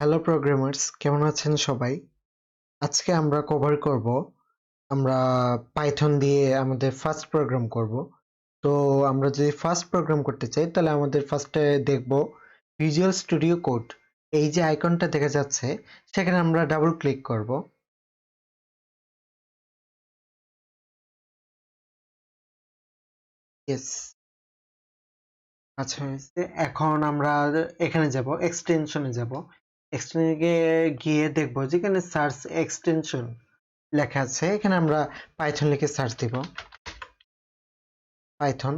Hello programmers, কেমন আছেন সবাই? আজকে আমরা কভার করব আমরা পাইথন দিয়ে আমাদের ফার্স্ট প্রোগ্রাম করব। তো আমরা যদি ফার্স্ট প্রোগ্রাম করতে চাই তাহলে আমাদের ফার্স্টে দেখব ভিজুয়াল স্টুডিও কোড। এই যে আইকনটা দেখা যাচ্ছে সেখানে আমরা ডাবল ক্লিক করব। ইয়েস, আচ্ছা হয়েছে। এখন আমরা এখানে যাব, এক্সটেনশনে যাব। এক্সটেনশনে গিয়ে দেখব যেখানে সার্চ এক্সটেনশন লেখা আছে এখানে আমরা পাইথন লিখে সার্চ দিব পাইথন।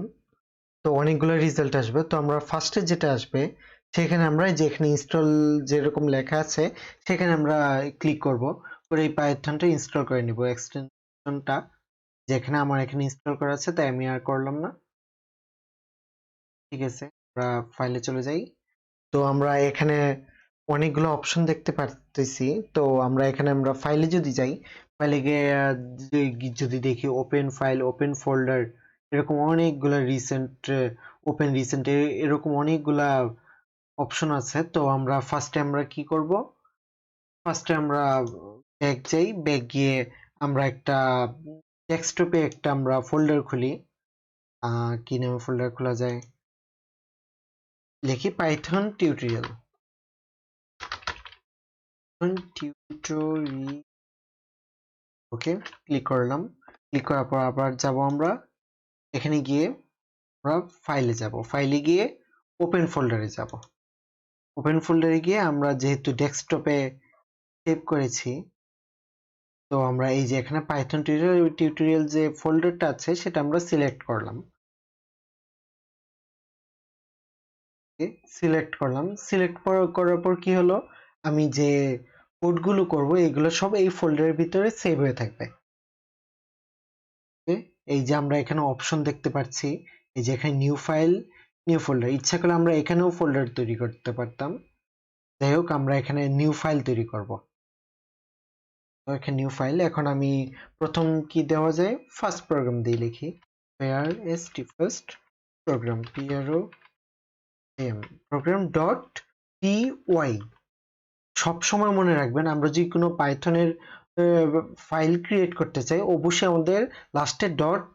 তো অনেকগুলো রেজাল্ট আসবে। তো আমরা ফার্স্টে যেটা আসবে সেখানে আমরা যেখানে ইনস্টল যেরকম লেখা আছে সেখানে আমরা ক্লিক করব, করে এই পাইথনটা ইনস্টল করে নিব এক্সটেনশনটা। যেখানে আমার এখানে ইনস্টল করা আছে তাই আমি আর করলাম না। ঠিক আছে, আমরা ফাইলে চলে যাই। তো আমরা এখানে অনেকগুলো অপশন দেখতে পারতেছি। তো আমরা ফাইলে যদি যাই, ফাইলে গিয়ে যদি দেখি ওপেন ফাইল, ওপেন ফোল্ডার, এরকম অনেকগুলা রিসেন্ট, ওপেন রিসেন্ট, এরকম অনেকগুলা অপশন আছে। তো আমরা ফার্স্টে আমরা কি করব, ফার্স্টে আমরা ব্যাক যাই, ব্যাক গিয়ে আমরা একটা ডেস্কটপে একটা আমরা ফোল্ডার খুলি। কি নামে ফোল্ডার খোলা যায়, লিখি পাইথন টিউটোরিয়াল। টিউটোরিয়াল, ওকে, ক্লিক করলাম। ক্লিক করার পর আবার যাব আমরা এখানে গিয়ে আমরা ফাইলে যাব, ফাইলে গিয়ে ওপেন ফোল্ডারে যাব। ওপেন ফোল্ডারে গিয়ে আমরা যেহেতু ডেস্কটপে সেভ করেছি, তো আমরা এই যে এখানে পাইথন টিউটোরিয়াল যে ফোল্ডারটা আছে সেটা আমরা সিলেক্ট করলাম। সিলেক্ট করলাম, সিলেক্ট করার পর কি হলো, আমি যে কোডগুলো করব এগুলো সব এই ফোল্ডারের ভিতরে সেভ হয়ে থাকবে। এই যে আমরা এখানে অপশন দেখতে পাচ্ছি, এই যে এখানে নিউ ফাইল, নিউ ফোল্ডার, ইচ্ছা করলে আমরা এখানেও ফোল্ডার তৈরি করতে পারতাম। যাই হোক, আমরা এখানে নিউ ফাইল তৈরি করব। তো এখানে নিউ ফাইল, এখন আমি প্রথম কি দেওয়া যায়, ফার্স্ট প্রোগ্রাম দিয়ে লিখি first first program, program dot py। সব সময় মনে রাখবেন, আমরা যদি কোনো পাইথনের ফাইল ক্রিয়েট করতে চাই অবশ্যই আমাদের লাস্টে ডট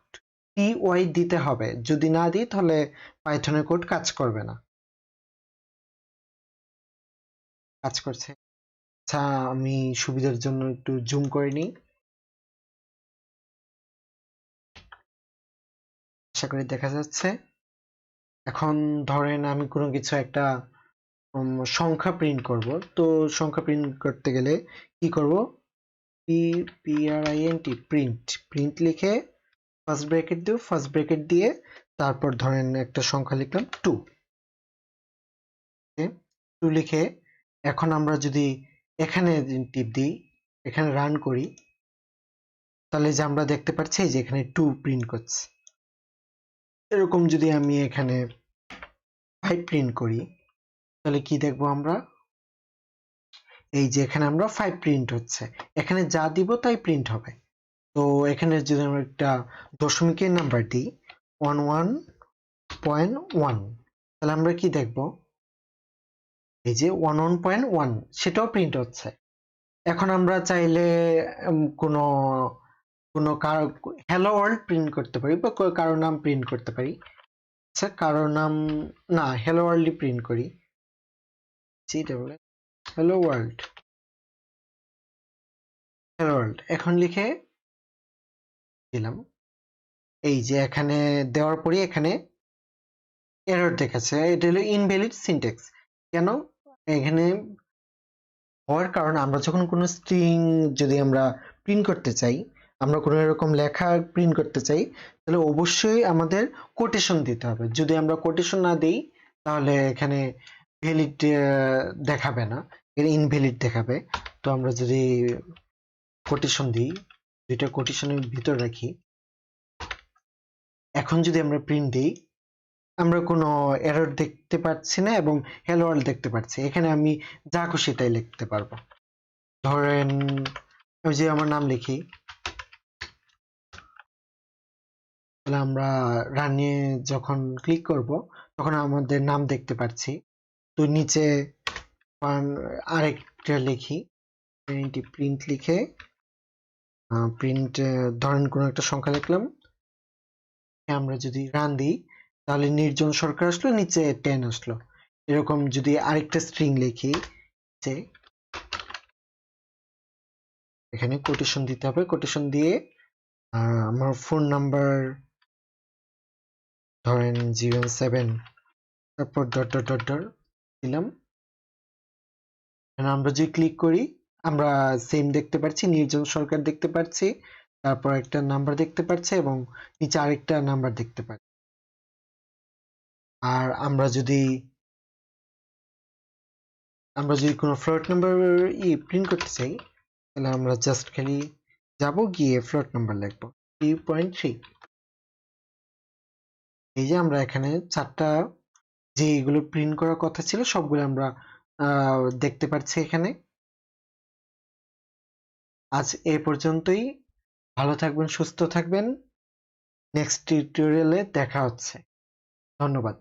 py দিতে হবে। যদি না দিই তাহলে পাইথনের কোড কাজ করবে না। কাজ করছে। আচ্ছা, আমি সুবিধার জন্য একটু জুম করে নিই, আশা করি দেখা যাচ্ছে। এখন ধরেন আমি কোনো কিছু একটা সংখ্যা প্রিন্ট করব। তো সংখ্যা প্রিন্ট করতে গেলে কি করব, প্রিন্ট, প্রিন্ট লিখে ফার্স্ট ব্র্যাকেট দিব, ফার্স্ট ব্র্যাকেট দিয়ে তারপর ধরেন একটা সংখ্যা লিখলাম 2। লিখে এখন আমরা যদি এখানে টিপ দিই, এখানে রান করি, তাহলে যে আমরা দেখতে পাচ্ছি যে এখানে 2 প্রিন্ট করছে। এরকম যদি আমি এখানে 5 প্রিন্ট করি তাহলে কি দেখবো আমরা, এই যে এখানে আমরা 5 প্রিন্ট হচ্ছে, এখানে যা দিব তাই প্রিন্ট হবে। তো এখানে যদি আমরা একটা দশমিকের নাম্বার দিই 11.1, তাহলে আমরা কি দেখব, এই যে 11.1 সেটাও প্রিন্ট হচ্ছে। এখন আমরা চাইলে কোনো কোনো হ্যালো ওয়ার্ল্ড প্রিন্ট করতে পারি বা কারো নাম প্রিন্ট করতে পারি। আচ্ছা, কারো নাম না, হ্যালো ওয়ার্ল্ডই প্রিন্ট করি। হ্যালো ওয়ার্ল্ড, হ্যালো ওয়ার্ল্ড এখন লিখে দিলাম। এই যে এখানে দেওয়ার পরে এখানে এরর দেখাচ্ছে, এটা হলো ইনভ্যালিড সিনট্যাক্স। কেন এখানে হওয়ার কারণ, আমরা যখন কোনো স্ট্রিং যদি আমরা প্রিন্ট করতে চাই, আমরা কোনো এরকম লেখা প্রিন্ট করতে চাই, তাহলে অবশ্যই আমাদের কোটেশন দিতে হবে। যদি আমরা কোটেশন না দিই তাহলে এখানে ভ্যালিড দেখাবে না, এর ইনভ্যালিড দেখাবে। তো আমরা যদি কোটেশন দিই, দুইটা কোটেশনের ভিতর রাখি, এখন যদি আমরা প্রিন্ট দিই আমরা কোনো এরর দেখতে পাচ্ছি না এবং হ্যালো ওয়ার্ল্ড দেখতে পাচ্ছি। এখানে আমি যা খুশি তাই লিখতে পারবো। ধরেন আমি যে আমার নাম লিখি, তাহলে আমরা রানে যখন ক্লিক করব তখন আমাদের নাম দেখতে পাচ্ছি। তো নিচে আরেকটা লিখি, প্রিন্ট লিখে প্রিন্ট ধরেন কোনো একটা সংখ্যা লিখলাম, আমরা যদি রান দিই তাহলে নির্জন সরকার আসলো, নিচে 10 আসলো। এরকম যদি আরেকটা স্ট্রিং লিখি, যে এখানে কোটেশন দিতে হবে, কোটেশন দিয়ে আমার ফোন নাম্বার ধরেন 07, তারপর ডট ডট ডট ডট দিলাম। আমরা যদি ক্লিক করি আমরা সেম দেখতে পাচ্ছি, নির্জন সরকার দেখতে পাচ্ছি, তারপর একটা নাম্বার দেখতে পাচ্ছি এবং নিচে আরেকটা নাম্বার দেখতে পাচ্ছি। আর আমরা যদি কোনো ফ্লোট নাম্বার প্রিন্ট করতে চাই, তাহলে আমরা জাস্ট খালি যাব, গিয়ে ফ্লোট নাম্বার লিখবো 3.3। এই যে আমরা এখানে চারটা যে এগুলো প্রিন্ট করার কথা ছিল সবগুলো আমরা দেখতে পাচ্ছি এখানে। আজ এ পর্যন্তই। ভালো থাকবেন, সুস্থ থাকবেন। নেক্সট টিউটোরিয়ালে দেখা হচ্ছে। ধন্যবাদ।